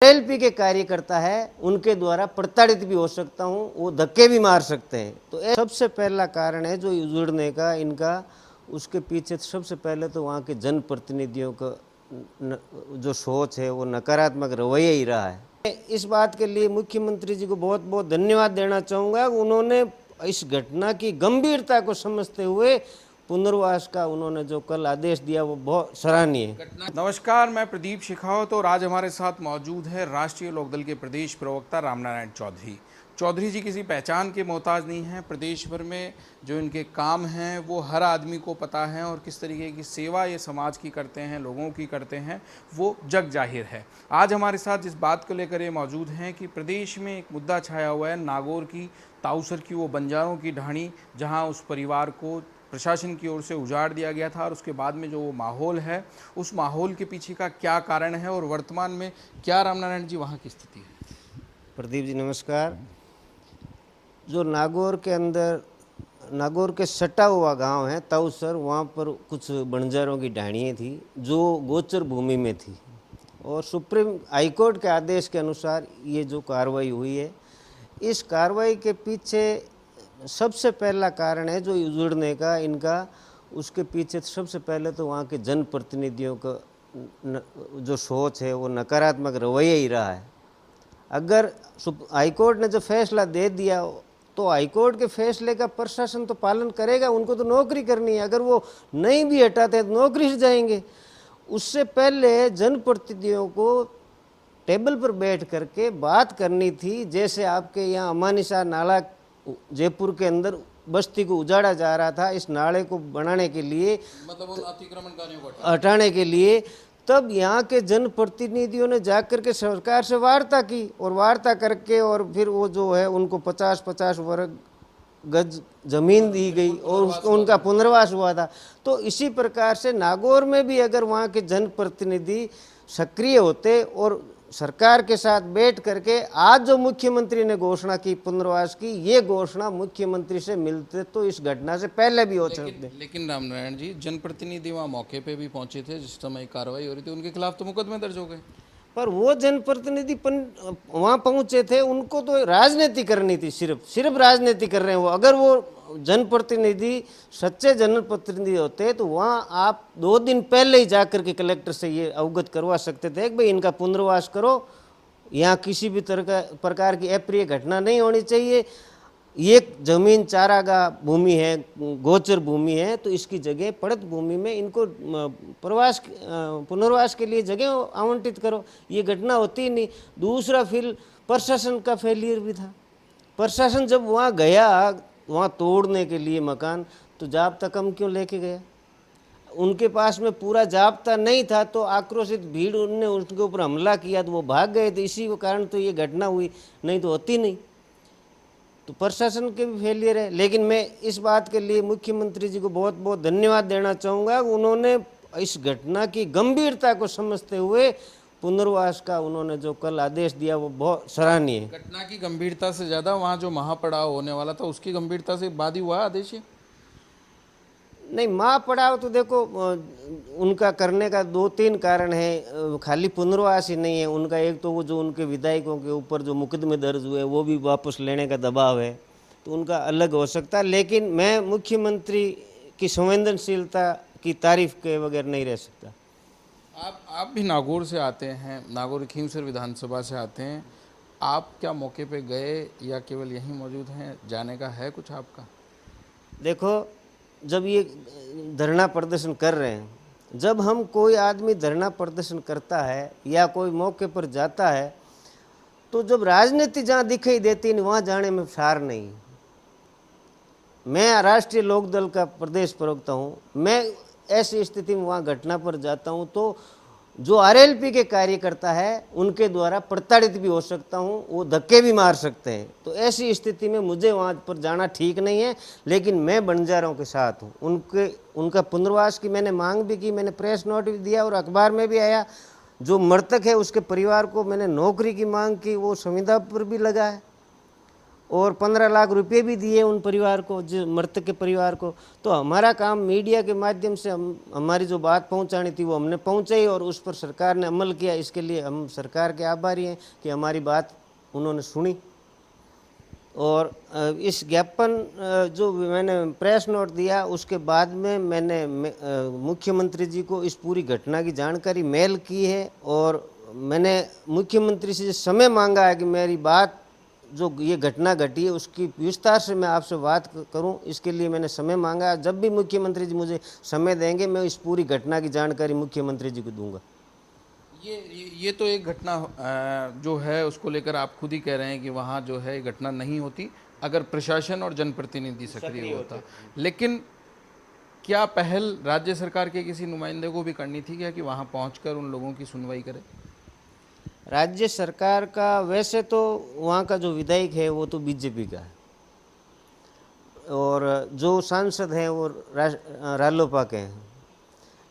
RLP के कार्यकर्ता है उनके द्वारा प्रताड़ित भी हो सकता हूं, वो धक्के भी मार सकते हैं। तो सबसे पहला कारण है जो जुड़ने का इनका, उसके पीछे सबसे पहले तो वहाँ के जनप्रतिनिधियों का जो सोच है वो नकारात्मक रवैया ही रहा है। इस बात के लिए मुख्यमंत्री जी को बहुत बहुत धन्यवाद देना चाहूँगा। उन्होंने इस घटना की गंभीरता को समझते हुए पुनर्वास का उन्होंने जो कल आदेश दिया वो बहुत सराहनीय है। नमस्कार, मैं प्रदीप शेखावत और आज हमारे साथ मौजूद है राष्ट्रीय लोकदल के प्रदेश प्रवक्ता रामनारायण चौधरी। चौधरी जी किसी पहचान के मोहताज नहीं हैं। प्रदेश भर में जो इनके काम हैं वो हर आदमी को पता है और किस तरीके की सेवा ये समाज की करते हैं, लोगों की करते हैं, वो जग जाहिर है। आज हमारे साथ जिस बात को लेकर ये मौजूद हैं कि प्रदेश में एक मुद्दा छाया हुआ है नागौर की, ताऊसर की वो बंजारों की ढाणी, जहाँ उस परिवार को प्रशासन की ओर से उजाड़ दिया गया था और उसके बाद में जो वो माहौल है, उस माहौल के पीछे का क्या कारण है और वर्तमान में क्या रामनारायण जी वहाँ की स्थिति है? प्रदीप जी नमस्कार। जो नागौर के अंदर, नागौर के सटा हुआ गांव है ताऊसर, वहाँ पर कुछ बंजारों की ढाणियाँ थी जो गोचर भूमि में थी और सुप्रीम हाईकोर्ट के आदेश के अनुसार ये जो कार्रवाई हुई है, इस कार्रवाई के पीछे सबसे पहला कारण है जो जुड़ने का इनका, उसके पीछे सबसे पहले तो वहाँ के जनप्रतिनिधियों का जो सोच है वो नकारात्मक रवैया ही रहा है। अगर हाईकोर्ट ने जो फैसला दे दिया तो हाईकोर्ट के फैसले का प्रशासन तो पालन करेगा, उनको तो नौकरी करनी है। अगर वो नहीं भी हटाते तो नौकरी से जाएंगे। उससे पहले जनप्रतिनिधियों को टेबल पर बैठ करके बात करनी थी। जैसे आपके यहाँ अमानिसा नाला जयपुर के अंदर बस्ती को उजाड़ा जा रहा था, इस नाले को बनाने के लिए, मतलब उन अतिक्रमणकारियों को हटाने के लिए, तब यहाँ के जनप्रतिनिधियों ने जाकर के सरकार से वार्ता की और वार्ता करके और फिर वो जो है उनको 50-50 वर्ग गज जमीन दी गई और उसको उनका पुनर्वास हुआ था। तो इसी प्रकार से नागौर में भी अगर वहाँ के जनप्रतिनिधि सक्रिय होते और सरकार के साथ बैठ करके आज जो मुख्यमंत्री ने घोषणा की पुनर्वास की, ये घोषणा मुख्यमंत्री से मिलते तो इस घटना से पहले भी हो सकते। लेकिन रामनारायण जी, जनप्रतिनिधि वहाँ मौके पे भी पहुंचे थे जिस समय कार्रवाई हो रही थी, उनके खिलाफ तो मुकदमे दर्ज हो गए। पर वो जनप्रतिनिधि वहाँ पहुंचे थे, उनको तो राजनीति करनी थी, सिर्फ राजनीति कर रहे हैं वो। अगर वो जनप्रतिनिधि सच्चे जनप्रतिनिधि होते तो वहाँ आप 2 दिन पहले ही जाकर के कलेक्टर से ये अवगत करवा सकते थे कि भाई इनका पुनर्वास करो, यहाँ किसी भी तरह प्रकार की अप्रिय घटना नहीं होनी चाहिए। ये जमीन चारागाह भूमि है, गोचर भूमि है, तो इसकी जगह पड़त भूमि में इनको पुनर्वास के लिए जगह आवंटित करो। ये घटना होती ही नहीं। दूसरा फिर प्रशासन का फेलियर भी था। प्रशासन जब वहाँ गया, वहाँ तोड़ने के लिए मकान, तो जाब्ता कम क्यों लेके गया? उनके पास में पूरा जाब्ता नहीं था तो आक्रोशित भीड़ उनने उनके ऊपर हमला किया तो वो भाग गए थे। इसी कारण तो ये घटना हुई, नहीं तो होती नहीं। तो प्रशासन के भी फेलियर है। लेकिन मैं इस बात के लिए मुख्यमंत्री जी को बहुत बहुत धन्यवाद देना चाहूँगा। उन्होंने इस घटना की गंभीरता को समझते हुए पुनर्वास का उन्होंने जो कल आदेश दिया वो बहुत सराहनीय है। घटना की गंभीरता से ज़्यादा वहाँ जो महापड़ाव होने वाला था उसकी गंभीरता से बाद ही हुआ आदेश? नहीं, महापड़ाव तो देखो उनका करने का 2-3 कारण है, खाली पुनर्वास ही नहीं है उनका। एक तो वो जो उनके विधायकों के ऊपर जो मुकदमे दर्ज हुए वो भी वापस लेने का दबाव है, तो उनका अलग हो सकता है। लेकिन मैं मुख्यमंत्री की संवेदनशीलता की तारीफ के बगैर नहीं रह सकता। आप भी नागौर से आते हैं, नागौर खीमसर विधानसभा से आते हैं। आप क्या मौके पे गए या केवल यहीं मौजूद हैं? जाने का है कुछ आपका? देखो, जब ये धरना प्रदर्शन कर रहे हैं, जब हम कोई आदमी धरना प्रदर्शन करता है या कोई मौके पर जाता है, तो जब राजनीति जहाँ दिखाई देती है वहाँ जाने में सार नहीं। मैं राष्ट्रीय लोकदल का प्रदेश प्रवक्ता हूँ। मैं ऐसी स्थिति में वहाँ घटना पर जाता हूँ तो जो आरएलपी के कार्यकर्ता है उनके द्वारा प्रताड़ित भी हो सकता हूँ, वो धक्के भी मार सकते हैं। तो ऐसी स्थिति में मुझे वहाँ पर जाना ठीक नहीं है। लेकिन मैं बंजारों के साथ हूँ। उनका पुनर्वास की मैंने मांग भी की, मैंने प्रेस नोट भी दिया और अखबार में भी आया। जो मृतक है उसके परिवार को मैंने नौकरी की मांग की, वो संविदा पर भी लगा है। और 15 लाख रुपए भी दिए उन परिवार को, जो मृतक के परिवार को। तो हमारा काम मीडिया के माध्यम से हमारी जो बात पहुंचानी थी वो हमने पहुंचाई और उस पर सरकार ने अमल किया। इसके लिए हम सरकार के आभारी हैं कि हमारी बात उन्होंने सुनी। और इस ज्ञापन जो मैंने प्रेस नोट दिया उसके बाद में मैंने मुख्यमंत्री जी को इस पूरी घटना की जानकारी मेल की है और मैंने मुख्यमंत्री से समय मांगा है कि मेरी बात जो ये घटना घटी है उसकी विस्तार से मैं आपसे बात करूं। इसके लिए मैंने समय मांगा। जब भी मुख्यमंत्री जी मुझे समय देंगे मैं इस पूरी घटना की जानकारी मुख्यमंत्री जी को दूंगा। ये तो एक घटना जो है उसको लेकर आप खुद ही कह रहे हैं कि वहाँ जो है घटना नहीं होती अगर प्रशासन और जनप्रतिनिधि सक्रिय होता। लेकिन क्या पहल राज्य सरकार के किसी नुमाइंदे को भी करनी थी क्या कि वहाँ पहुँचकर उन लोगों की सुनवाई करे? राज्य सरकार का वैसे तो वहाँ का जो विधायक है वो तो बीजेपी का है और जो सांसद हैं वो रालोपा के हैं।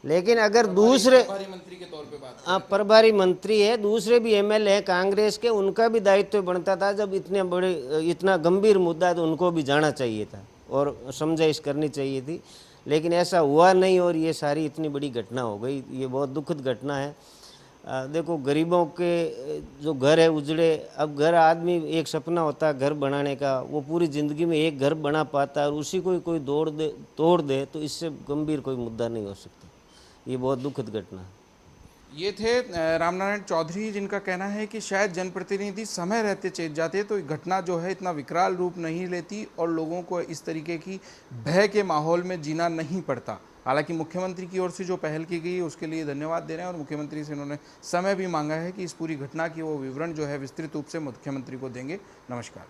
लेकिन अगर दूसरे प्रभारी मंत्री के तौर पे बात हाँ, प्रभारी मंत्री है, दूसरे भी एमएलए हैं कांग्रेस के, उनका भी दायित्व बनता था। जब इतना गंभीर मुद्दा है तो उनको भी जाना चाहिए था और समझाइश करनी चाहिए थी। लेकिन ऐसा हुआ नहीं और ये सारी इतनी बड़ी घटना हो गई। ये बहुत दुखद घटना है। देखो, गरीबों के जो घर है उजड़े। अब घर, आदमी एक सपना होता है घर बनाने का, वो पूरी ज़िंदगी में एक घर बना पाता है और उसी को कोई तोड़ दे तो इससे गंभीर कोई मुद्दा नहीं हो सकता। ये बहुत दुखद घटना है। ये थे रामनारायण चौधरी, जिनका कहना है कि शायद जनप्रतिनिधि समय रहते चेत जाते तो घटना जो है इतना विकराल रूप नहीं लेती और लोगों को इस तरीके की भय के माहौल में जीना नहीं पड़ता। हालांकि मुख्यमंत्री की ओर से जो पहल की गई उसके लिए धन्यवाद दे रहे हैं और मुख्यमंत्री से उन्होंने समय भी मांगा है कि इस पूरी घटना की वो विवरण जो है विस्तृत रूप से मुख्यमंत्री को देंगे। नमस्कार।